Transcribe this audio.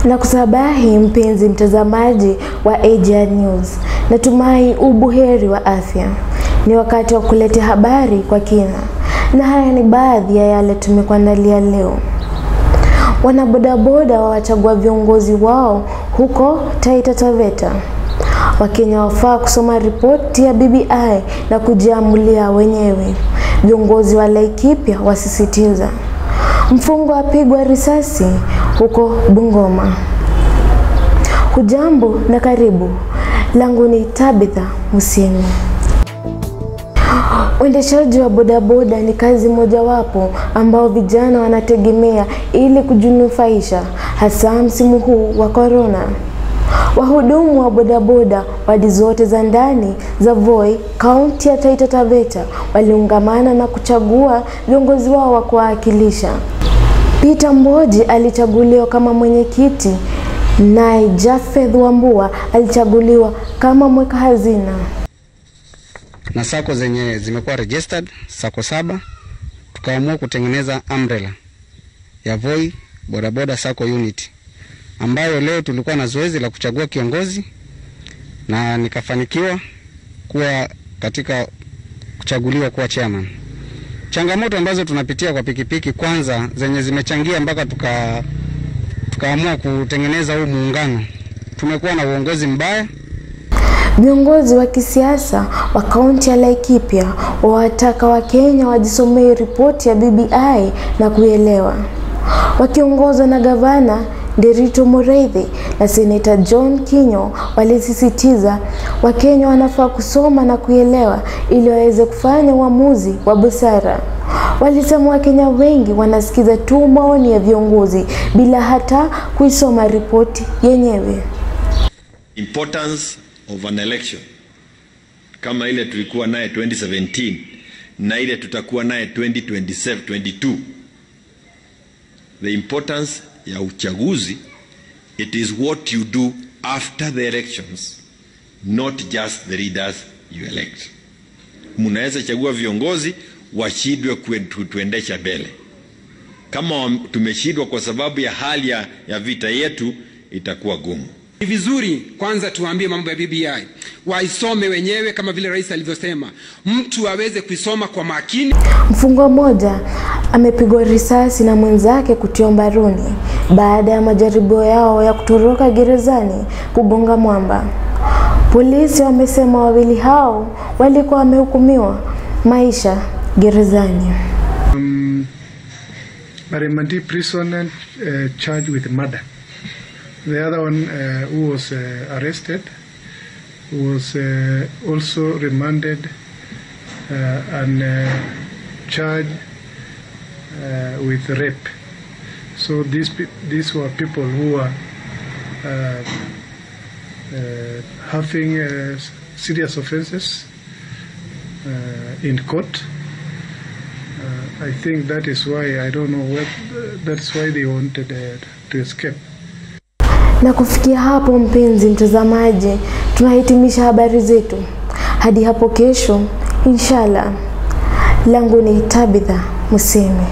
Na kusabahi mpenzi mtazamaji wa AGR News. Natumai ubuheri wa afya. Ni wakati wa kuleta habari kwa kina. Na haya ni baadhi ya yale tumekuandalia leo. Wanabodaboda wachagua viongozi wao huko Taita Taveta. Wakenya wafaa kusoma ripoti ya BBI na kujiamulia wenyewe. Viongozi wa Laikipia wasisitiza. Mfungwa apigwa risasi huko Bungoma. Hujambo na karibu. Langu ni Tabitha Musiemi. Uendeshaji wa bodaboda ni kazi mojawapo ambao vijana wanategemea ili kujinufaisha, hasa msimu huu wa corona. Wahudumu wa bodaboda wadi zote za ndani za Voi, kaunti ya Taita Taveta waliungamana na kuchagua viongozi wao wa kuwakilisha. Peter Mboji alichaguliwa kama mwenyekiti, naye Japheth Wambua alichaguliwa kama mweka hazina. Na sako zenye zimekuwa registered, sako 7, tukaamua kutengeneza umbrella ya Voi bodaboda sako unit, ambayo leo tulikuwa na zoezi la kuchagua kiongozi na nikafanikiwa kuwa katika kuchaguliwa kuwa chairman. Changamoto ambazo tunapitia kwa pikipiki kwanza zenye zimechangia mpaka tukaamua kutengeneza huu muungano. Tumekuwa na uongozi mbaya. Viongozi wa kisiasa wa kaunti ya Laikipia wawataka Wakenya wajisomee ripoti ya BBI na kuelewa. Wakiongozwa na gavana Nderitu Mureithi na seneta John Kinyo walisisitiza Wakenya wanafaa kusoma na kuelewa ili waweze kufanya uamuzi wa busara. Walisema Wakenya wengi wanasikiza tu maoni ya viongozi bila hata kuisoma ripoti yenyewe. Importance of an election kama ile tulikuwa naye 2017 na ile tutakuwa naye 2022. The importance ya uchaguzi, it is what you do after the elections, not just the leaders you elect. Munaweza chagua viongozi washidwe kuendesha mbele. Kama tumeshidwa kwa sababu ya hali ya vita yetu, itakuwa gumu. Ni vizuri kwanza tuambie mambo ya BBI, waisome wenyewe kama vile rais alivyosema, mtu aweze kuisoma kwa makini. Mfungwa mmoja amepigwa risasi na mwenzake kutiwa mbaroni baada ya majaribio yao ya kutoroka gerezani kugonga mwamba. Polisi wamesema wawili hao walikuwa wamehukumiwa maisha gerezani. Marimandi prisoner charged with murder. The other one who was arrested was also remanded and charged with rape. So these were people who were having serious offenses in court. I think that is why, I don't know what, that's why they wanted to escape. Na kufikia hapo mpenzi mtazamaji, tunahitimisha habari zetu. Hadi hapo kesho, inshallah. Langu ni Tabitha Musiemi.